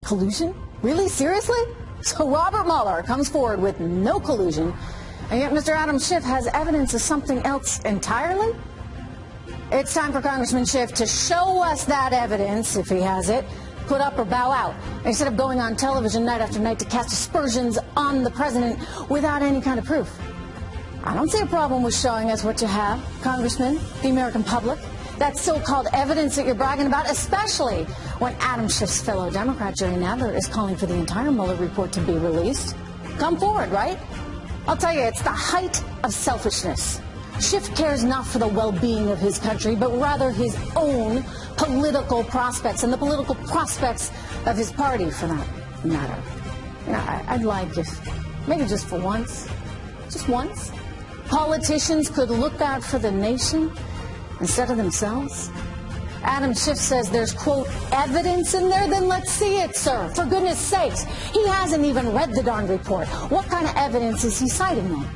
Collusion? Really? Seriously? So Robert Mueller comes forward with no collusion, and yet Mr. Adam Schiff has evidence of something else entirely? It's time for Congressman Schiff to show us that evidence, if he has it, put up or bow out, instead of going on television night after night to cast aspersions on the president without any kind of proof. I don't see a problem with showing us what you have, Congressman, the American public. That so-called evidence that you're bragging about, especially when Adam Schiff's fellow Democrat, Jerry Nadler, is calling for the entire Mueller report to be released. Come forward, right? I'll tell you, it's the height of selfishness. Schiff cares not for the well-being of his country, but rather his own political prospects and the political prospects of his party, for that matter. You know, I'd like if, maybe just for once, just once, politicians could look out for the nation instead of themselves. Adam Schiff says there's, quote, evidence in there. Then let's see it, sir. For goodness sakes. He hasn't even read the darn report. What kind of evidence is he citing then?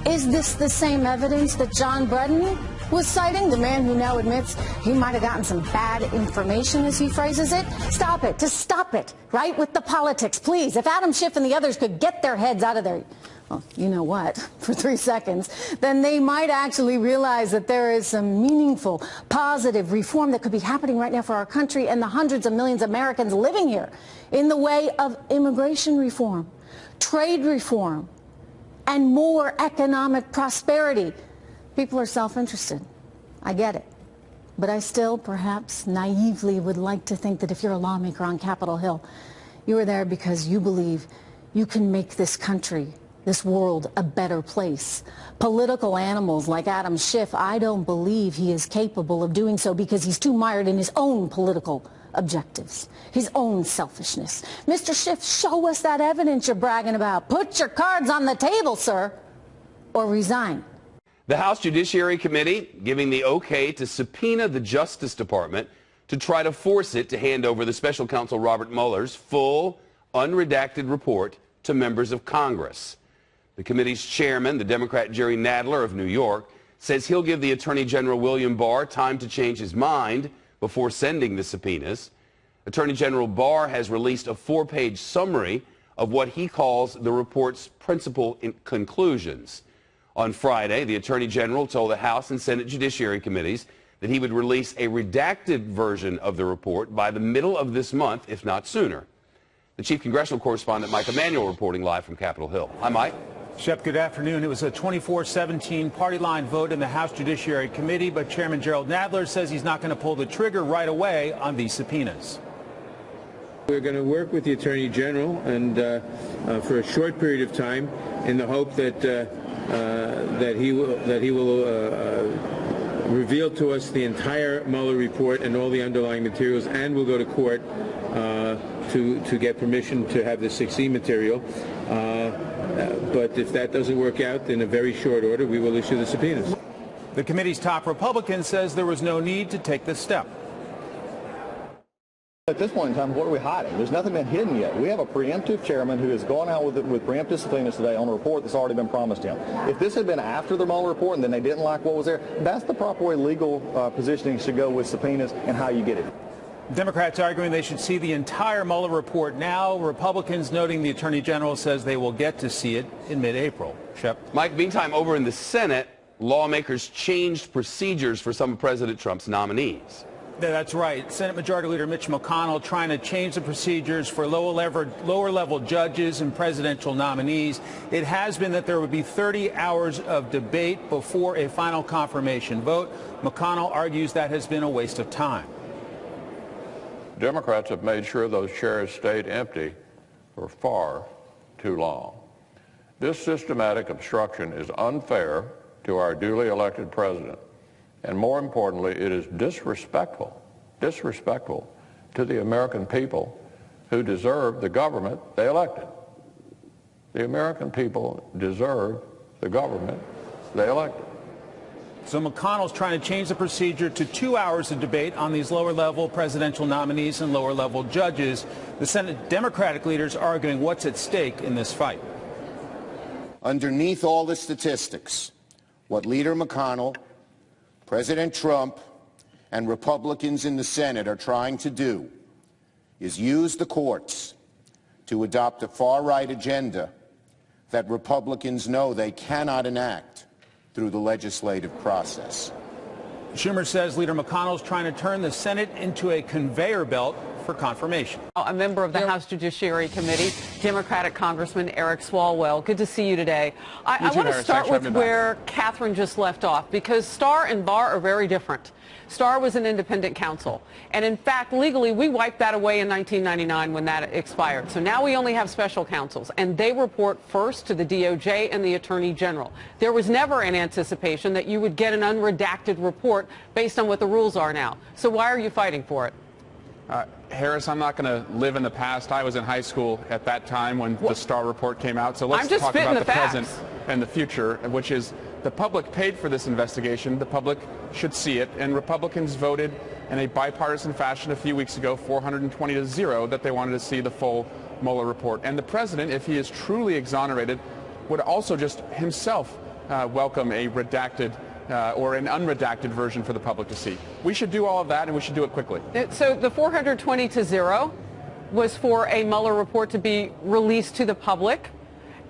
Is this the same evidence that John Brennan was citing, the man who now admits he might have gotten some bad information, as he phrases it? Stop it. Just stop it, right, with the politics, please. If Adam Schiff and the others could get their heads out of their, well, you know what, for 3 seconds, then they might actually realize that there is some meaningful, positive reform that could be happening right now for our country and the hundreds of millions of Americans living here in the way of immigration reform, trade reform, and more economic prosperity. People are self-interested. I get it. But I still, perhaps naively, would like to think that if you're a lawmaker on Capitol Hill, you are there because you believe you can make this country, this world, a better place. Political animals like Adam Schiff, I don't believe he is capable of doing so because he's too mired in his own political objectives, his own selfishness. Mr. Schiff, show us that evidence you're bragging about. Put your cards on the table, sir, or resign. The House Judiciary Committee giving the okay to subpoena the Justice Department to try to force it to hand over the special counsel Robert Mueller's full, unredacted report to members of Congress. The committee's chairman, the Democrat Jerry Nadler of New York, says he'll give the Attorney General William Barr time to change his mind before sending the subpoenas. Attorney General Barr has released a 4-page summary of what he calls the report's principal conclusions. On Friday, the Attorney General told the House and Senate Judiciary Committees that he would release a redacted version of the report by the middle of this month, if not sooner. The Chief Congressional Correspondent, Mike Emanuel, reporting live from Capitol Hill. Hi, Mike. Shep, good afternoon. It was a 24-17 party line vote in the House Judiciary Committee, but Chairman Gerald Nadler says he's not going to pull the trigger right away on these subpoenas. We're going to work with the Attorney General and for a short period of time in the hope that he will reveal to us the entire Mueller report and all the underlying materials, and we'll go to court to get permission to have the 6E material. But if that doesn't work out, in a very short order, we will issue the subpoenas. The committee's top Republican says there was no need to take this step. At this point in time, what are we hiding? There's nothing been hidden yet. We have a preemptive chairman who has gone out with preemptive subpoenas today on a report that's already been promised him. If this had been after the Mueller report and then they didn't like what was there, that's the proper way legal positioning should go with subpoenas and how you get it. Democrats arguing they should see the entire Mueller report now. Republicans noting the Attorney General says they will get to see it in mid-April. Shep. Mike, meantime, over in the Senate, lawmakers changed procedures for some of President Trump's nominees. That's right. Senate Majority Leader Mitch McConnell trying to change the procedures for lower-level judges and presidential nominees. It has been that there would be 30 hours of debate before a final confirmation vote. McConnell argues that has been a waste of time. Democrats have made sure those chairs stayed empty for far too long. This systematic obstruction is unfair to our duly elected president. And more importantly, it is disrespectful to the American people who deserve the government they elected. The American people deserve the government they elected. So McConnell's trying to change the procedure to 2 hours of debate on these lower-level presidential nominees and lower-level judges. The Senate Democratic leaders arguing what's at stake in this fight. Underneath all the statistics, what Leader McConnell, President Trump, and Republicans in the Senate are trying to do is use the courts to adopt a far-right agenda that Republicans know they cannot enact through the legislative process. Schumer says Leader McConnell is trying to turn the Senate into a conveyor belt for confirmation. A member of the House Judiciary Committee, Democratic Congressman Eric Swalwell. Good to see you today. I want to start with where Catherine just left off, because Starr and Barr are very different. Starr was an independent counsel, and in fact, legally, we wiped that away in 1999 when that expired. So now we only have special counsels, and they report first to the DOJ and the Attorney General. There was never an anticipation that you would get an unredacted report based on what the rules are now. So why are you fighting for it? Harris, I'm not going to live in the past. I was in high school at that time when the Starr report came out. So let's talk about the present and the future, which is the public paid for this investigation. The public should see it. And Republicans voted in a bipartisan fashion a few weeks ago, 420-0, that they wanted to see the full Mueller report. And the president, if he is truly exonerated, would also just himself welcome a redacted or an unredacted version for the public to see. We should do all of that, and we should do it quickly. So the 420-0 was for a Mueller report to be released to the public,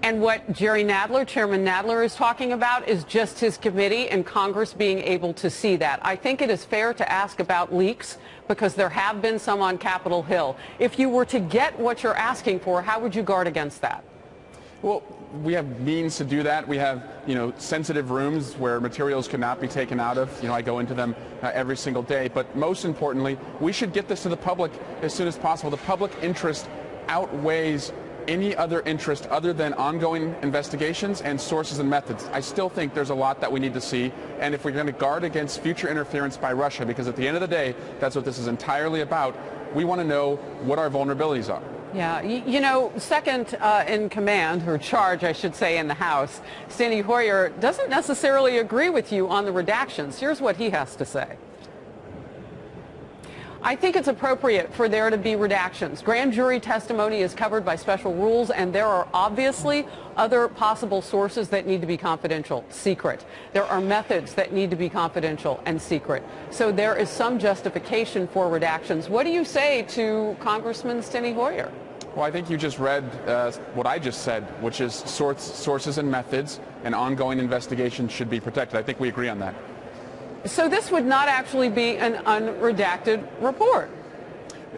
and what Jerry Nadler, Chairman Nadler, is talking about is just his committee and Congress being able to see that. I think it is fair to ask about leaks, because there have been some on Capitol Hill. If you were to get what you're asking for, how would you guard against that? Well, we have means to do that. We have, sensitive rooms where materials cannot be taken out of. I go into them every single day. But most importantly, we should get this to the public as soon as possible. The public interest outweighs any other interest other than ongoing investigations and sources and methods. I still think there's a lot that we need to see. And if we're going to guard against future interference by Russia, because at the end of the day, that's what this is entirely about, we want to know what our vulnerabilities are. Yeah, second in command, or charge, I should say, in the House, Steny Hoyer doesn't necessarily agree with you on the redactions. Here's what he has to say. I think it's appropriate for there to be redactions. Grand jury testimony is covered by special rules, and there are obviously other possible sources that need to be confidential, secret. There are methods that need to be confidential and secret. So there is some justification for redactions. What do you say to Congressman Steny Hoyer? Well, I think you just read what I just said, which is sources and methods, and ongoing investigations should be protected. I think we agree on that. So this would not actually be an unredacted report?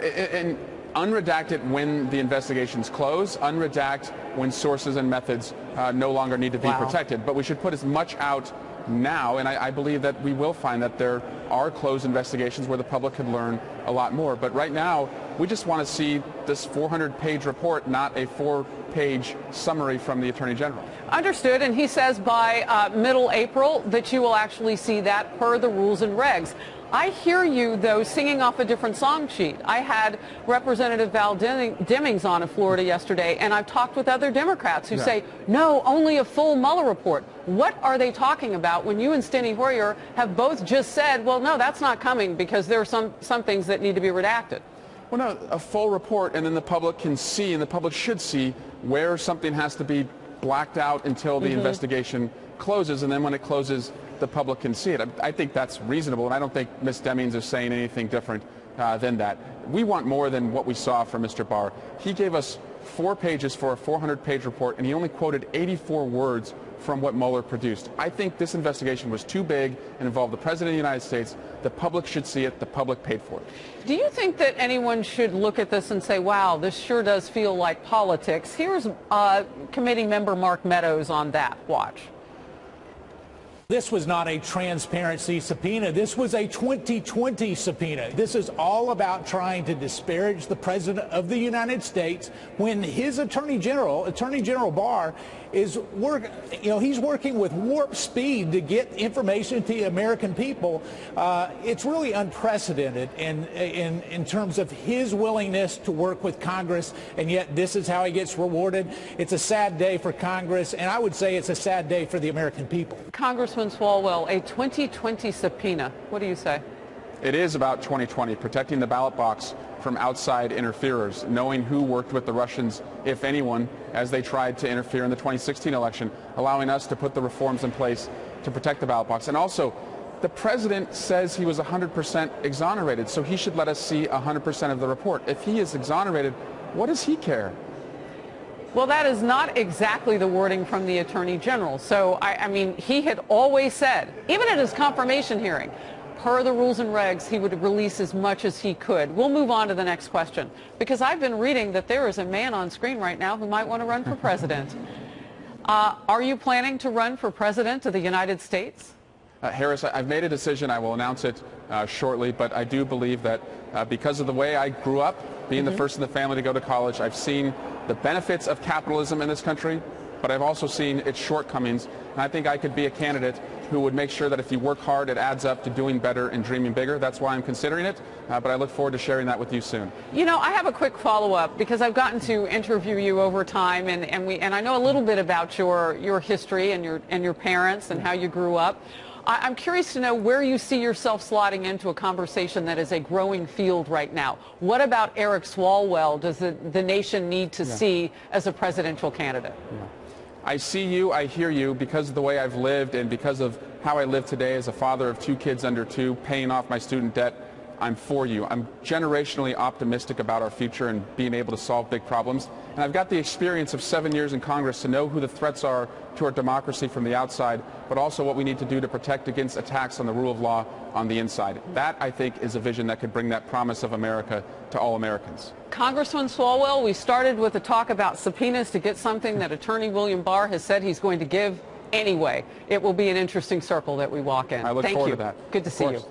And unredacted when the investigations close, unredact when sources and methods no longer need to be protected. But we should put as much out now, and I believe that we will find that there are closed investigations where the public could learn a lot more. But right now, we just want to see this 400-page report, not a 4-page summary from the Attorney General. Understood, and he says by middle April that you will actually see that per the rules and regs. I hear you, though, singing off a different song sheet. I had Representative Val Demings on in Florida yesterday, and I've talked with other Democrats who say, no, only a full Mueller report. What are they talking about when you and Steny Hoyer have both just said, well, no, that's not coming because there are some things that need to be redacted? Well, no, a full report, and then the public can see, and the public should see, where something has to be blacked out until the investigation closes, and then when it closes, the public can see it. I think that's reasonable, and I don't think Ms. Demings is saying anything different than that. We want more than what we saw from Mr. Barr. He gave us 4 pages for a 400-page report, and he only quoted 84 words from what Mueller produced. I think this investigation was too big and involved the President of the United States. The public should see it. The public paid for it. Do you think that anyone should look at this and say, wow, this sure does feel like politics? Here's committee member Mark Meadows on that. Watch. This was not a transparency subpoena. This was a 2020 subpoena. This is all about trying to disparage the President of the United States when his Attorney General Barr, is he's working with warp speed to get information to the American people. It's really unprecedented in terms of his willingness to work with Congress, and yet this is how he gets rewarded. It's a sad day for Congress, and I would say it's a sad day for the American people. Congressman Swalwell, a 2020 subpoena. What do you say? It is about 2020, protecting the ballot box from outside interferers, knowing who worked with the Russians, if anyone, as they tried to interfere in the 2016 election, allowing us to put the reforms in place to protect the ballot box. And also, the president says he was 100% exonerated, so he should let us see 100% of the report. If he is exonerated, what does he care? Well, that is not exactly the wording from the Attorney General. So, I mean, he had always said, even at his confirmation hearing, per the rules and regs, he would release as much as he could. We'll move on to the next question, because I've been reading that there is a man on screen right now who might want to run for president. Are you planning to run for president of the United States? Harris, I've made a decision. I will announce it shortly, but I do believe that because of the way I grew up, being the first in the family to go to college, I've seen the benefits of capitalism in this country, but I've also seen its shortcomings, and I think I could be a candidate who would make sure that if you work hard, it adds up to doing better and dreaming bigger. That's why I'm considering it, but I look forward to sharing that with you soon. You know, I have a quick follow-up, because I've gotten to interview you over time, and I know a little bit about your history and your parents and how you grew up. I'm curious to know where you see yourself slotting into a conversation that is a growing field right now. What about Eric Swalwell does the nation need to see as a presidential candidate? I see you, I hear you, because of the way I've lived and because of how I live today as a father of 2 kids under 2, paying off my student debt. I'm for you. I'm generationally optimistic about our future and being able to solve big problems. And I've got the experience of 7 years in Congress to know who the threats are to our democracy from the outside, but also what we need to do to protect against attacks on the rule of law on the inside. That, I think, is a vision that could bring that promise of America to all Americans. Congressman Swalwell, we started with a talk about subpoenas to get something that Attorney William Barr has said he's going to give anyway. It will be an interesting circle that we walk in. I look forward to that. Good to see you.